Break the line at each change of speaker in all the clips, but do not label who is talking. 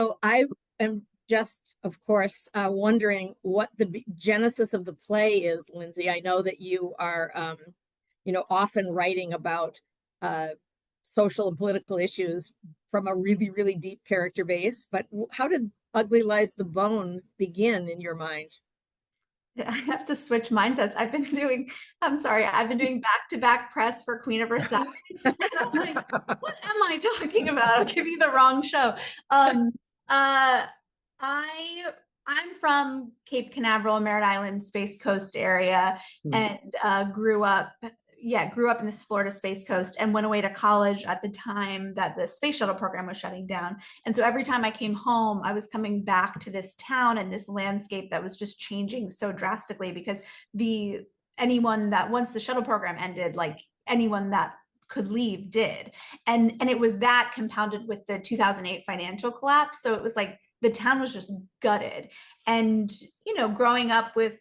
So I am just, of course, wondering what the genesis of the play is, Lindsey. I know that you are, often writing about uh, social and political issues from a really, really deep character base. But how did Ugly Lies the Bone begin in your mind?
I have to switch mindsets. I'm sorry, I've been doing back-to-back press for Queen of Versailles. And I'm like, what am I talking about? I'll give you the wrong show. Um, uh, I I'm from Cape Canaveral, Merritt Island, Space Coast area,
Hmm.
and grew up in this Florida Space Coast and went away to college at the time that the space shuttle program was shutting down. And so every time I came home, I was coming back to this town and this landscape that was just changing so drastically because the anyone that once the shuttle program ended, like anyone that could leave did. And it was that compounded with the 2008 financial collapse. So it was like the town was just gutted. And growing up with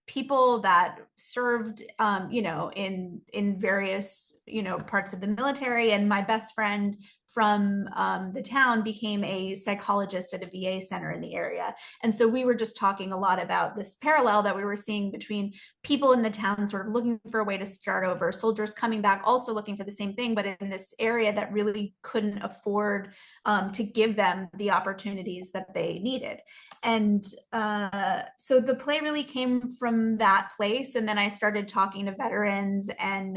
people that served in various parts of the military, and my best friend from the town became a psychologist at a VA center in the area. And so we were just talking a lot about this parallel that we were seeing between people in the town sort of looking for a way to start over, soldiers coming back also looking for the same thing, but in this area that really couldn't afford to give them the opportunities that they needed. And so the play really came from that place. And then I started talking to veterans and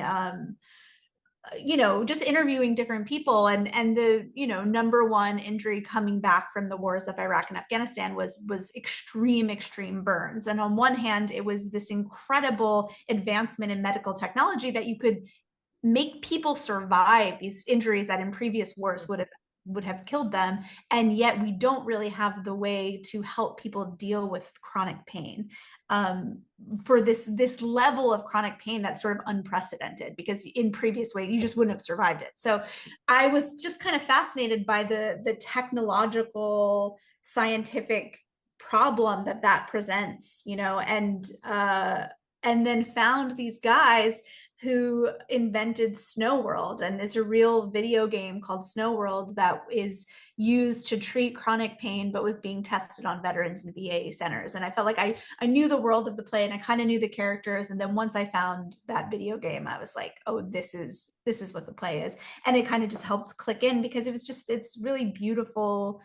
just interviewing different people, and the number one injury coming back from the wars of Iraq and Afghanistan was extreme burns. And on one hand, it was this incredible advancement in medical technology that you could make people survive these injuries that in previous wars would have killed them, and yet we don't really have the way to help people deal with chronic pain, for this level of chronic pain that's sort of unprecedented, because in previous ways you just wouldn't have survived it. So I was just kind of fascinated by the technological scientific problem that presents, and then found these guys who invented Snow World. And it's a real video game called Snow World that is used to treat chronic pain, but was being tested on veterans and VA centers. And I felt like I knew the world of the play and I kind of knew the characters. And then once I found that video game, I was like, oh, this is what the play is. And it kind of just helped click in because it's really beautiful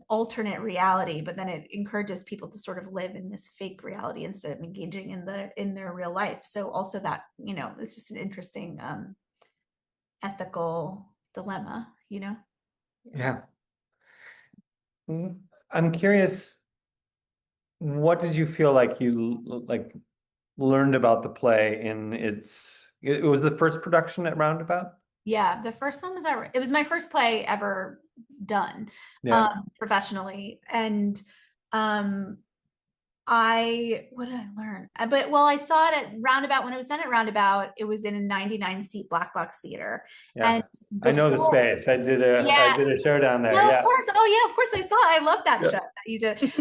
alternate reality, but then it encourages people to sort of live in this fake reality instead of engaging in their real life. So also that it's just an interesting ethical dilemma.
Yeah. I'm curious, what did you feel like you learned about the play in it was the first production at Roundabout?
Yeah, the first one it was my first play ever done
Yeah.
professionally. And what did I learn? I saw it at Roundabout. When it was done at Roundabout, it was in a 99 seat black box theater.
Yeah.
And
I know the space. I did a show down there.
no,
Yeah.
of course. Oh yeah, of course I saw it. I love that
Yeah.
show that you did.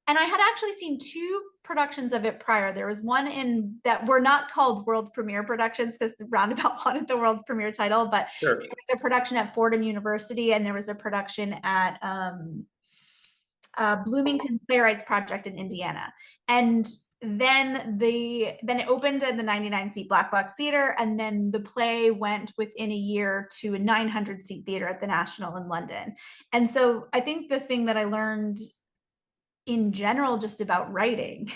And I had actually seen two productions of it prior. There was one in that were not called world premiere productions because the Roundabout wanted the world premiere title, but
Sure.
there was a production at Fordham University and there was a production at Bloomington Playwrights Project in Indiana. And then it opened at the 99 seat black box theater, and then the play went within a year to a 900 seat theater at the National in London. And so I think the thing that I learned in general just about writing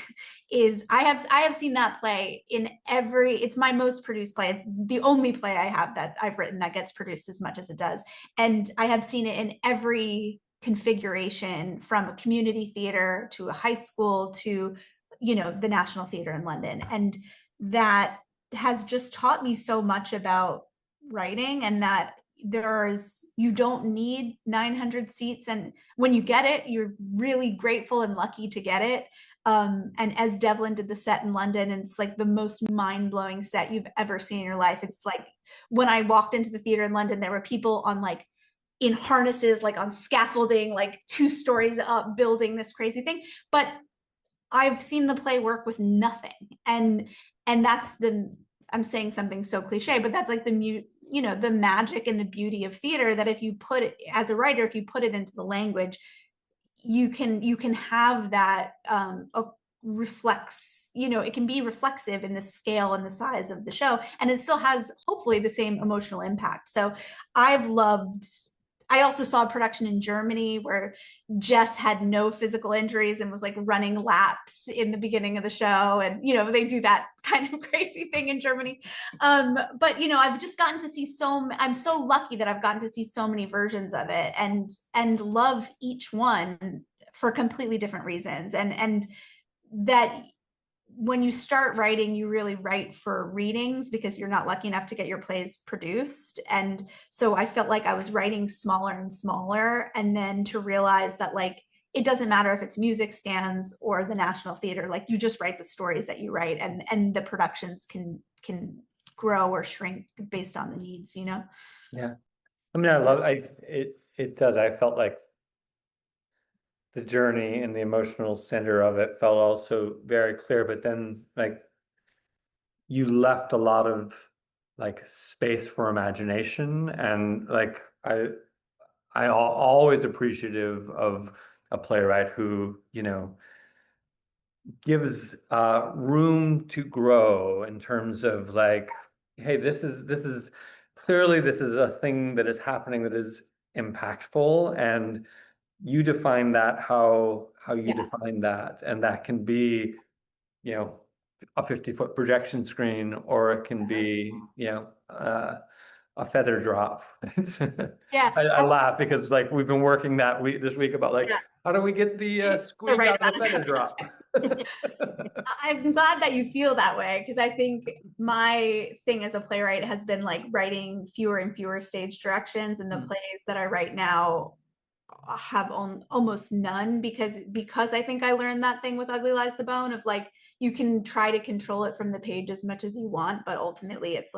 is I have seen that play in it's my most produced play. It's the only play I have that I've written that gets produced as much as it does, and I have seen it in every configuration, from a community theater to a high school to the National Theatre in London. And that has just taught me so much about writing, and that you don't need 900 seats, and when you get it you're really grateful and lucky to get it. And as Devlin did the set in London, and it's like the most mind-blowing set you've ever seen in your life. It's like when I walked into the theater in London, there were people on in harnesses, on scaffolding, 2 stories up, building this crazy thing. But I've seen the play work with nothing. And that's I'm saying something so cliche, but that's the magic and the beauty of theater, that if you put it, as a writer, if you put it into the language, you can have that reflects, it can be reflexive in the scale and the size of the show, and it still has hopefully the same emotional impact. So I also saw a production in Germany where Jess had no physical injuries and was like running laps in the beginning of the show. And, they do that kind of crazy thing in Germany. But, I've just gotten to see I'm so lucky that I've gotten to see so many versions of it and love each one for completely different reasons. And that when you start writing, you really write for readings because you're not lucky enough to get your plays produced. And so I felt like I was writing smaller and smaller. And then to realize that it doesn't matter if it's music stands or the National Theater, you just write the stories that you write, and the productions can grow or shrink based on the needs,
Yeah. I mean, it does. I felt like the journey and the emotional center of it felt also very clear, but then you left a lot of space for imagination, and I always appreciative of a playwright who gives room to grow in terms of hey, this is clearly this is a thing that is happening that is impactful, and you define that how you define that, and that can be a 50-foot projection screen, or it can be a feather drop.
Yeah.
I laugh because we've been working this week about how do we get the squeak out of the feather drop.
I'm glad that you feel that way, because I think my thing as a playwright has been writing fewer and fewer stage directions, and the plays that I write now have almost none, because I think I learned that thing with Ugly Lies the Bone of you can try to control it from the page as much as you want, but ultimately it's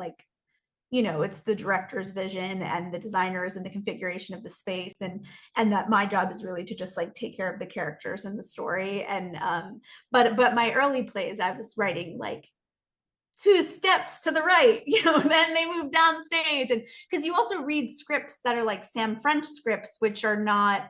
it's the director's vision and the designers and the configuration of the space, and that my job is really to just take care of the characters and the story. And but my early plays, I was writing 2 steps to the right, then they move down stage. And because you also read scripts that are Sam French scripts, which are not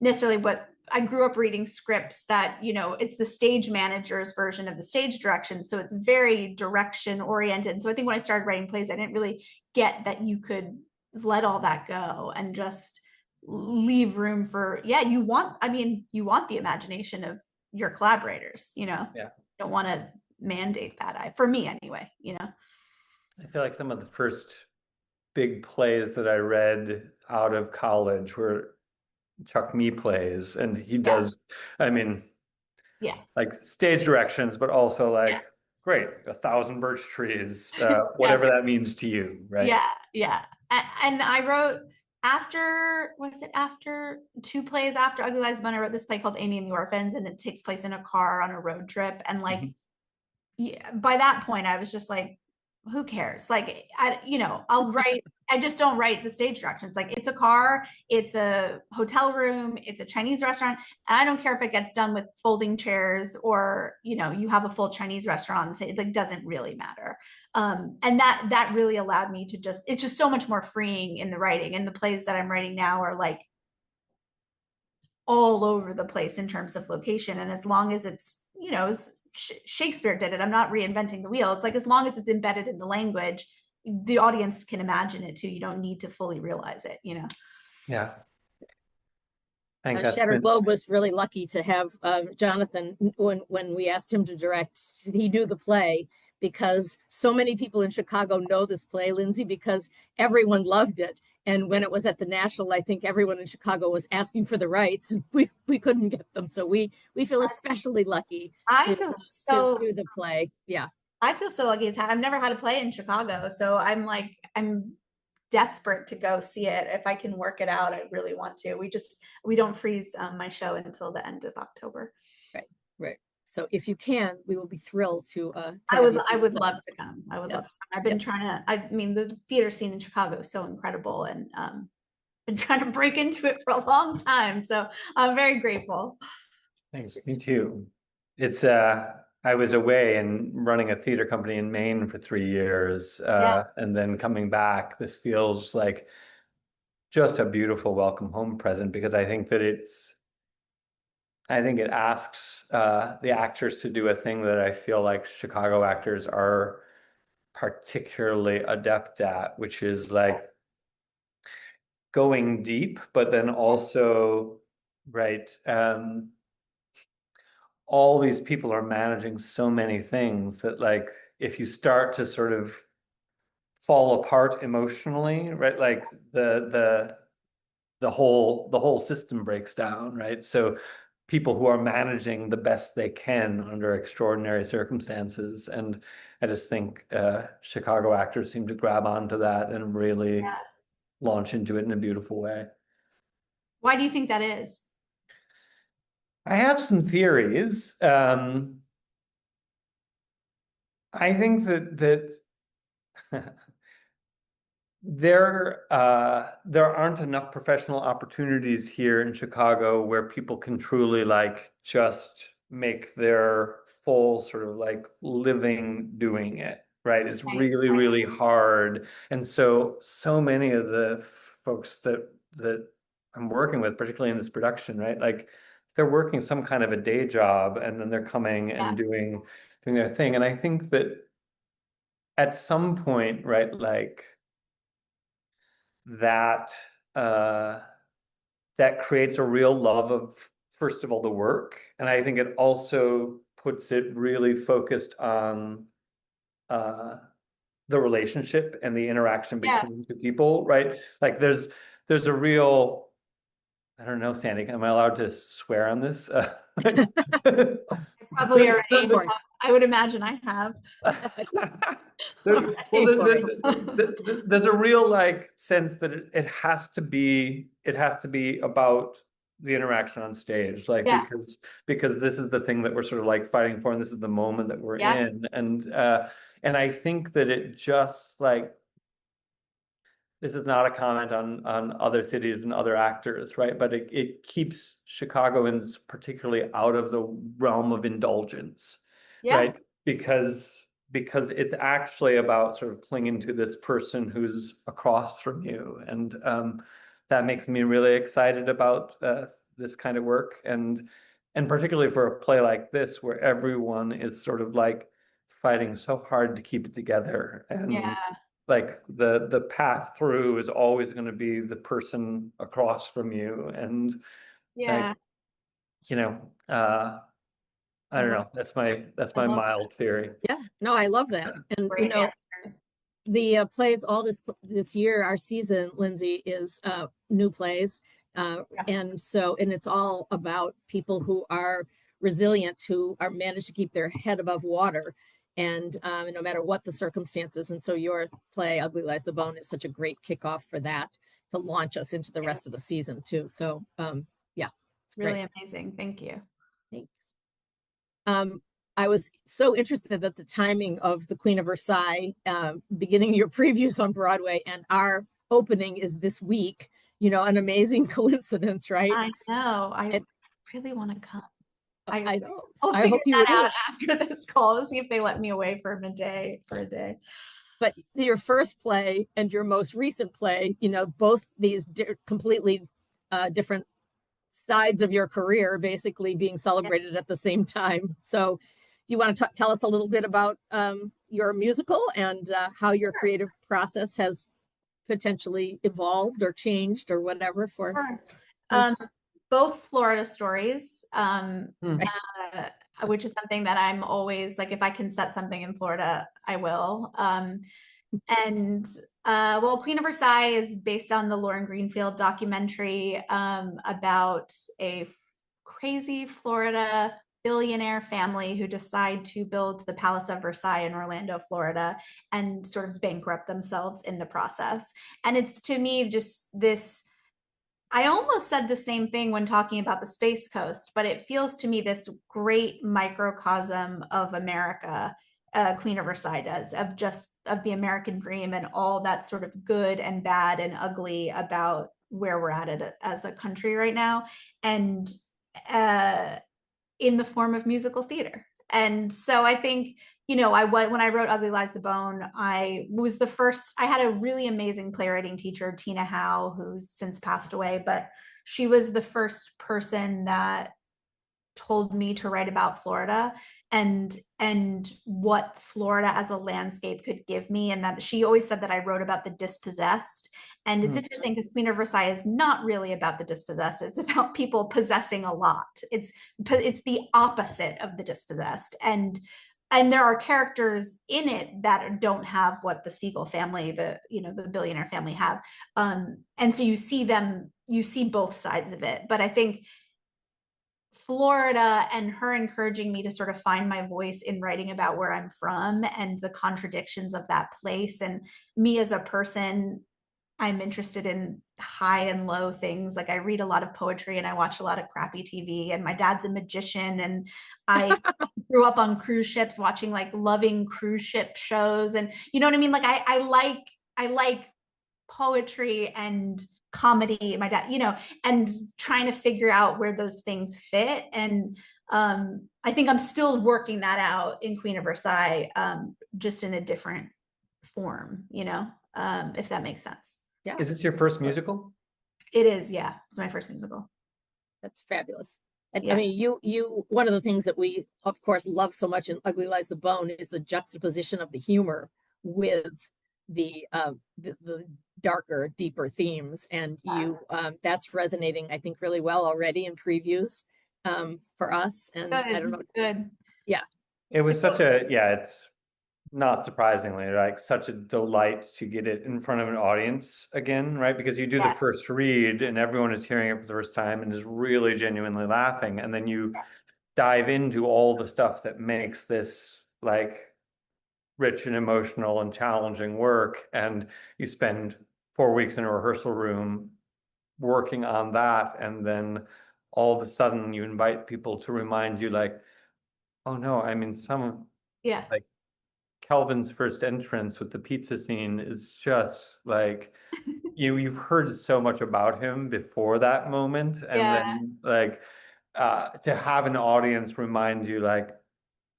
necessarily what I grew up reading, scripts that, it's the stage manager's version of the stage direction. So it's very direction oriented. So I think when I started writing plays, I didn't really get that you could let all that go and just leave room for, you want the imagination of your collaborators, You don't want to mandate that, for me anyway.
I feel like some of the first big plays that I read out of college were Chuck Mee plays, and he does, I mean,
yes,
stage directions, but also great, 1,000 birch trees, whatever that means to you, right?
Yeah. And I wrote after 2 plays after Ugly Lies Bone, I wrote this play called Amy and the Orphans, and it takes place in a car on a road trip. And by that point, I was just who cares? I'll write, I just don't write the stage directions. It's a car, it's a hotel room, it's a Chinese restaurant. And I don't care if it gets done with folding chairs or, you have a full Chinese restaurant and say it doesn't really matter. And that really allowed me to it's just so much more freeing in the writing. And the plays that I'm writing now are all over the place in terms of location. And as long as it's, Shakespeare did it, I'm not reinventing the wheel. It's as long as it's embedded in the language, the audience can imagine it too. You don't need to fully realize it,
Yeah.
Shattered Globe was really lucky to have Jonathan. When we asked him to direct, he knew the play because so many people in Chicago know this play, Lindsey, because everyone loved it. And when it was at the National, I think everyone in Chicago was asking for the rights, and we couldn't get them. So we feel especially lucky to do the play. Yeah.
I feel so lucky. I've never had a play in Chicago. So I'm desperate to go see it. If I can work it out, I really want to. We don't freeze my show until the end of October.
Right. So if you can, we will be thrilled to
I would love to come. I would love to come. I've been the theater scene in Chicago is so incredible, and been trying to break into it for a long time. So I'm very grateful.
Thanks. Me too. It's I was away and running a theater company in Maine for 3 years,
Yeah.
and then coming back, this feels like just a beautiful welcome home present because I think it asks the actors to do a thing that I feel like Chicago actors are particularly adept at, which is like going deep, but then also, right, all these people are managing so many things that like if you start to sort of fall apart emotionally, right, like the whole system breaks down, right? So people who are managing the best they can under extraordinary circumstances, and I just think Chicago actors seem to grab onto that and really launch into it in a beautiful way.
Why do you think that is?
I have some theories. I think that there aren't enough professional opportunities here in Chicago where people can truly like just make their full sort of like living doing it, right? It's
Right,
really,
right.
really hard. And so many of the folks that I'm working with, particularly in this production, right? Like they're working some kind of a day job and then they're coming
Yeah,
and doing their thing. And I think that at some point, right, like that uh, that creates a real love of, first of all, the work, and I think it also puts it really focused on uh, the relationship and the interaction
yeah.
between two people, right? Like there's a real, I don't know, Sandy, am I allowed to swear on this?
Probably already
Go for it.
I would imagine I have.
Well,
Go for it.
there's a real like sense that it has to be about the interaction on stage, like
Yeah,
because this is the thing that we're sort of like fighting for, and this is the moment that we're
yeah,
in, and I think that it just like this is not a comment on other cities and other actors, right? But it keeps Chicagoans particularly out of the realm of indulgence,
yeah,
right? Because it's actually about sort of clinging to this person who's across from you, and that makes me really excited about this kind of work, and particularly for a play like this where everyone is sort of like fighting so hard to keep it together, and
yeah,
like the path through is always going to be the person across from you, and like
yeah.
you know I
I
don't
love,
know, that's
I
my
love
mild theory.
Yeah, no, I love that. And
great answer.
the plays all this year, our season, Lindsay, is new plays.
Yeah,
And it's all about people who are resilient, who are managed to keep their head above water, and no matter what the circumstances. And so your play, Ugly Lies the Bone, is such a great kickoff for that to launch us into the rest of the season too. So yeah, it's great.
really amazing. Thank you.
Thanks. Um, I was so interested that the timing of the Queen of Versailles, beginning your previews on Broadway and our opening is this week. An amazing coincidence, right?
I know. I
And
really want to come.
I know. So
I'll
I
figure
hope you
that
do.
out after this call, see if they let me away for a day.
But your first play and your most recent play, both these completely different sides of your career basically being celebrated at the same time. So, do you want to tell us a little bit about your musical and how your
Sure.
creative process has potentially evolved or changed or whatever for
Sure.
this?
Both Florida stories,
Hmm.
which is something that I'm always like, if I can set something in Florida, I will. And well, Queen of Versailles is based on the Lauren Greenfield documentary about a crazy Florida billionaire family who decide to build the Palace of Versailles in Orlando, Florida, and sort of bankrupt themselves in the process. And it's, to me, just this. I almost said the same thing when talking about the Space Coast, but it feels to me this great microcosm of America, Queen of Versailles does, of the American dream and all that sort of good and bad and ugly about where we're at it as a country right now, and in the form of musical theater. And so I think, when I wrote Ugly Lies the Bone, I had a really amazing playwriting teacher, Tina Howe, who's since passed away, but she was the first person that told me to write about Florida and what Florida as a landscape could give me. And that she always said that I wrote about the dispossessed. And it's interesting because Queen of Versailles is not really about the dispossessed. It's about people possessing a lot. It's the opposite of the dispossessed. And there are characters in it that don't have what the Siegel family, the billionaire family have. And so you see both sides of it. But I think Florida and her encouraging me to sort of find my voice in writing about where I'm from and the contradictions of that place. And me as a person, I'm interested in high and low things. Like I read a lot of poetry and I watch a lot of crappy TV, and my dad's a magician, and I grew up on cruise ships watching like loving cruise ship shows. And you know what I mean? Like I like poetry and comedy, my dad, and trying to figure out where those things fit. And I think I'm still working that out in Queen of Versailles, just in a different form, if that makes sense.
Yeah.
Is this your first musical?
It is, yeah. It's my first musical.
That's fabulous. And
Yeah.
I mean, you one of the things that we of course love so much in Ugly Lies the Bone is the juxtaposition of the humor with the darker, deeper themes. And that's resonating, I think, really well already in previews for us. And
Good,
I don't know.
good.
Yeah.
It was it's not surprisingly like such a delight to get it in front of an audience again, right? Because you do the first read and everyone is hearing it for the first time and is really genuinely laughing. And then you dive into all the stuff that makes this like rich and emotional and challenging work. And you spend 4 weeks in a rehearsal room working on that. And then all of a sudden you invite people to remind you like, oh no, I mean, like Kelvin's first entrance with the pizza scene is just like you've heard so much about him before that moment, and then like to have an audience remind you like,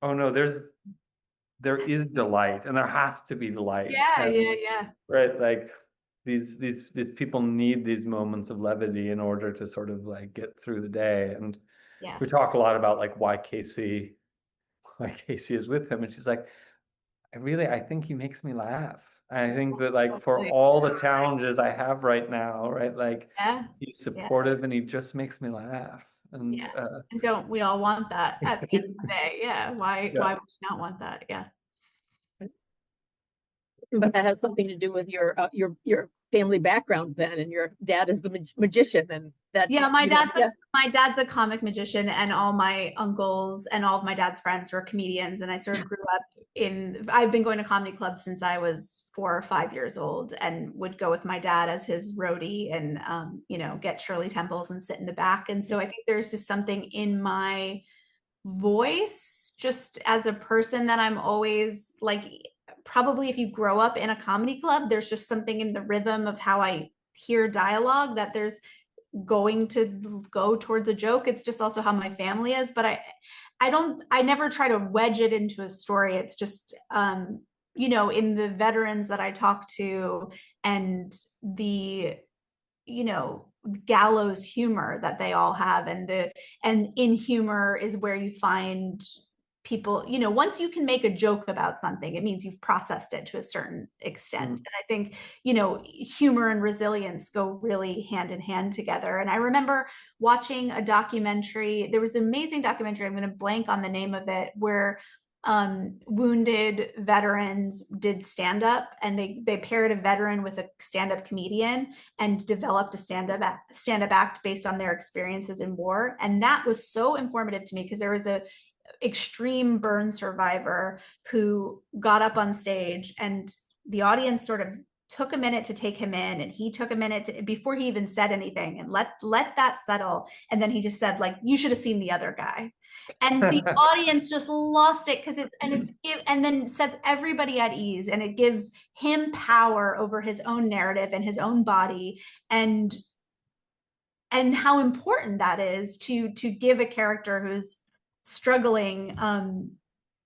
oh no, there is delight and there has to be delight.
Yeah.
Right, like these people need these moments of levity in order to sort of like get through the day. And we talk a lot about like why Casey is with him, and she's like, I think he makes me laugh. I think that like for all the challenges I have right now, right? Like he's supportive and he just makes me laugh. And
and don't we all want that at the end of the day? Yeah. Why would you not want that? Yeah.
But that has something to do with your family background then, and your dad is the magician, and that
my dad's a comic magician, and all my uncles and all of my dad's friends were comedians, and I sort of grew up I've been going to comedy clubs since I was 4 or 5 years old, and would go with my dad as his roadie and get Shirley Temples and sit in the back. And so I think there's just something in my voice just as a person that I'm always like, probably if you grow up in a comedy club, there's just something in the rhythm of how I hear dialogue that there's going to go towards a joke. It's just also how my family is, but I never try to wedge it into a story. It's just in the veterans that I talk to and the gallows humor that they all have, and in humor is where you find people, once you can make a joke about something, it means you've processed it to a certain extent. And I think, humor and resilience go really hand in hand together. And I remember watching a documentary. There was an amazing documentary, I'm going to blank on the name of it, where wounded veterans did stand-up, and they paired a veteran with a stand-up comedian and developed a stand-up act based on their experiences in war. And that was so informative to me, because there was a extreme burn survivor who got up on stage, and the audience sort of took a minute to take him in, and he took a minute before he even said anything, and let that settle. And then he just said, like, you should have seen the other guy. And the audience just lost it, because and then sets everybody at ease, and it gives him power over his own narrative and his own body, and how important that is to give a character who's struggling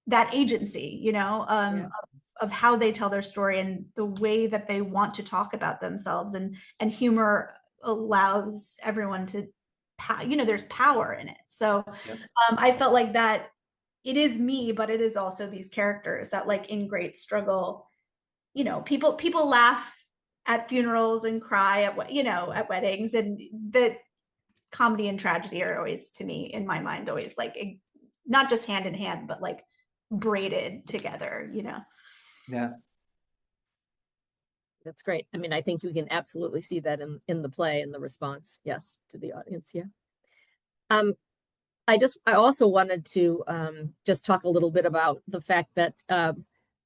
that agency,
Yeah.
of how they tell their story and the way that they want to talk about themselves, and humor allows everyone to, there's power in it. So
Yep.
I felt like that it is me, but it is also these characters that, like, in great struggle, people laugh at funerals and cry at weddings, and that comedy and tragedy are always, to me, in my mind, always like not just hand in hand, but like braided together.
Yeah.
That's great. I mean, I think you can absolutely see that in the play and the response, yes, to the audience. Yeah. I also wanted to just talk a little bit about the fact that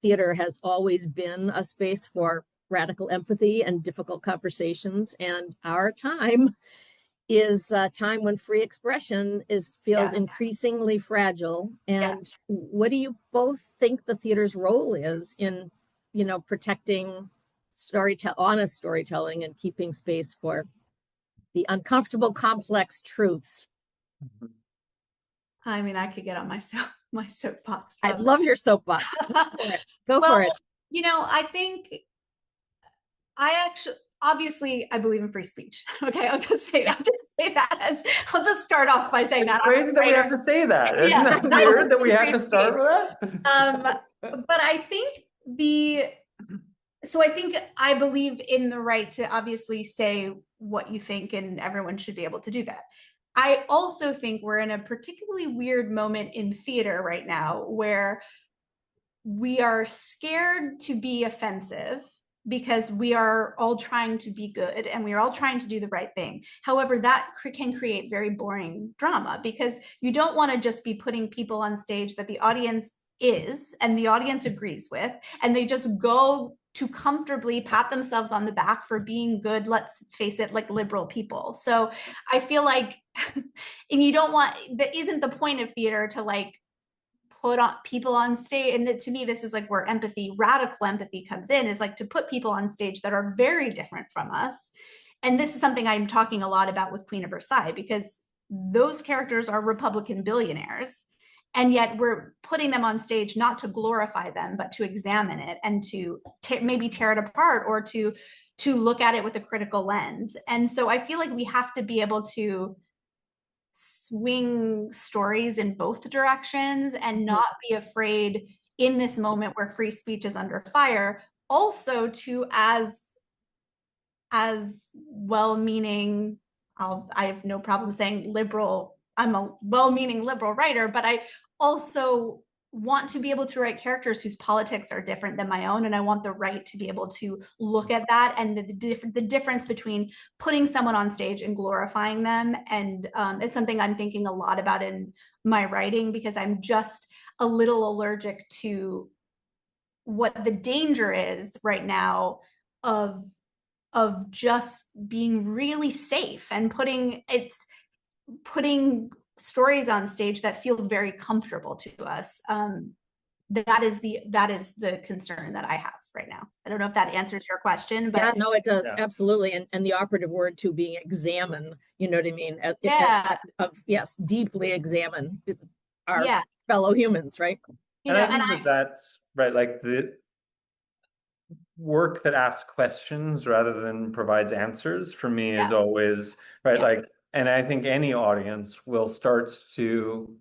theater has always been a space for radical empathy and difficult conversations, and our time is a time when free expression feels
Yeah.
increasingly fragile. And what do you both think the theater's role is in, protecting honest storytelling and keeping space for the uncomfortable, complex truths?
I mean, I could get on my soapbox.
I love your soapbox. Go
Well,
for it.
I think obviously I believe in free speech. Okay, I'll just say that. I'll just start off by saying that.
It's crazy that we have to say that. Isn't
Yeah.
that weird that we have to start with that?
But I think I believe in the right to obviously say what you think, and everyone should be able to do that. I also think we're in a particularly weird moment in theater right now where we are scared to be offensive because we are all trying to be good and we are all trying to do the right thing. However, that can create very boring drama because you don't want to just be putting people on stage that the audience is and the audience agrees with, and they just go to comfortably pat themselves on the back for being good, let's face it, like liberal people. So I feel like, and you don't want, that isn't the point of theater, to like put on people on stage. And to me, this is like where radical empathy comes in, is like to put people on stage that are very different from us. And this is something I'm talking a lot about with Queen of Versailles, because those characters are Republican billionaires. And yet we're putting them on stage not to glorify them, but to examine it and to maybe tear it apart, or to look at it with a critical lens. And so I feel like we have to be able to swing stories in both directions and not be afraid, in this moment where free speech is under fire, also to, as well-meaning, I have no problem saying liberal, I'm a well-meaning liberal writer, but I also want to be able to write characters whose politics are different than my own, and I want the right to be able to look at that, and the difference between putting someone on stage and glorifying them. And it's something I'm thinking a lot about in my writing, because I'm just a little allergic to what the danger is right now of just being really safe and putting stories on stage that feel very comfortable to us. That is the concern that I have right now. I don't know if that answers your question, but
yeah, no, it does.
Yeah.
Absolutely. And the operative word too being examine, you know what I mean? Yes, deeply examine our fellow humans, right?
And I think that's right, like the work that asks questions rather than provides answers, for me, is always right. Like, and I think any audience will start to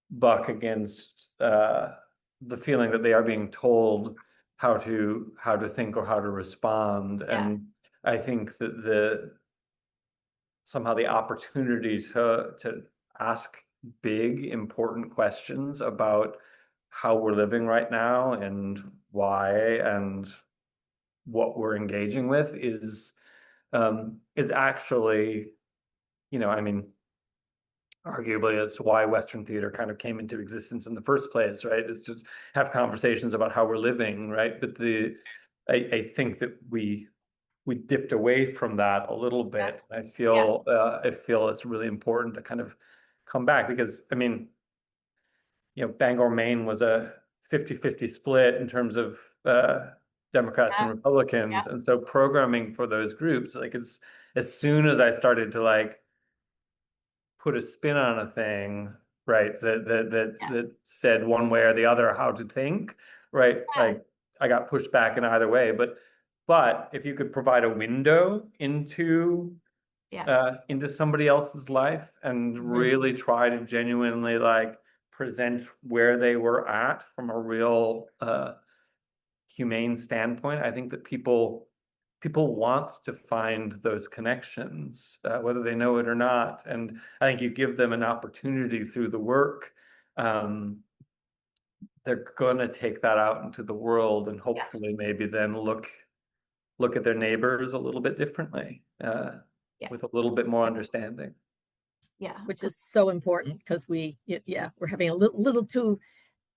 buck against the feeling that they are being told how to think or how to respond. And I think that somehow the opportunity to ask big, important questions about how we're living right now and why and what we're engaging with is actually, I mean, arguably it's why Western theater kind of came into existence in the first place, right? Is to have conversations about how we're living, right? But I think that we dipped away from that a little bit. I feel it's really important to kind of come back, because I mean, Bangor, Maine was a 50-50 split in terms of Democrats and Republicans. And so programming for those groups, like, as soon as I started to like put a spin on a thing, right? That said one way or the other how to think, right?
Yeah.
Like I got pushed back in either way, but if you could provide a window into somebody else's life and really try to genuinely like present where they were at from a real humane standpoint, I think that people want to find those connections, whether they know it or not. And I think you give them an opportunity through the work. They're going to take that out into the world and hopefully maybe then look at their neighbors a little bit differently, with a little bit more understanding.
Yeah.
Which is so important because we're having a little too,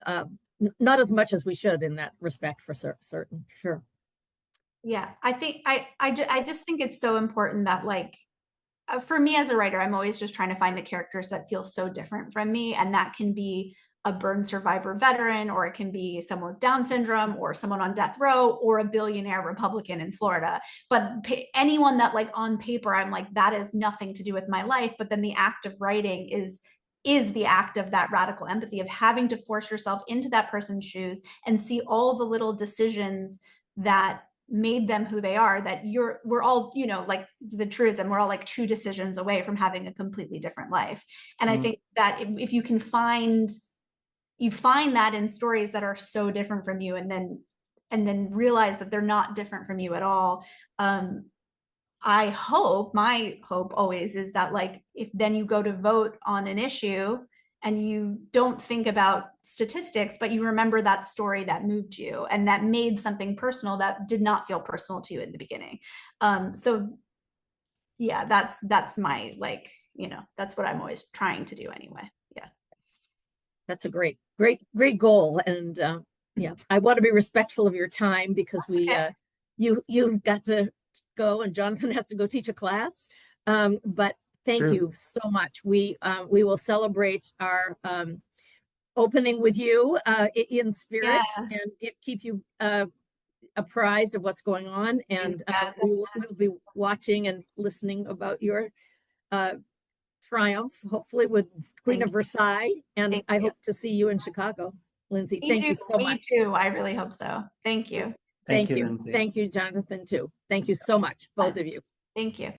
not as much as we should in that respect for certain. Sure.
Yeah, I think I just think it's so important that like for me as a writer, I'm always just trying to find the characters that feel so different from me, and that can be a burn survivor veteran, or it can be someone with Down syndrome, or someone on death row, or a billionaire Republican in Florida. But anyone that like on paper, I'm like, that is nothing to do with my life. But then the act of writing is the act of that radical empathy of having to force yourself into that person's shoes and see all the little decisions that made them who they are, that we're all, you know, like the truism, we're all like 2 decisions away from having a completely different life. And I think that if you can find that in stories that are so different from you, and then realize that they're not different from you at all. My hope always is that like, if then you go to vote on an issue and you don't think about statistics, but you remember that story that moved you and that made something personal that did not feel personal to you in the beginning. So yeah, that's my, like, you know, that's what I'm always trying to do anyway. Yeah.
That's a great goal. And I want to be respectful of your time because you got to go and Jonathan has to go teach a class. But thank you so much. We will celebrate our opening with you in spirit and keep you apprised of what's going on. And we'll be watching and listening about your triumph, hopefully with Queen of Versailles. And I hope to see you in Chicago, Lindsey. Thank you so much.
Me too. I really hope so. Thank you.
Thank you, Lindsey.
Thank you, Jonathan, too. Thank you so much, both of you.
Thank you.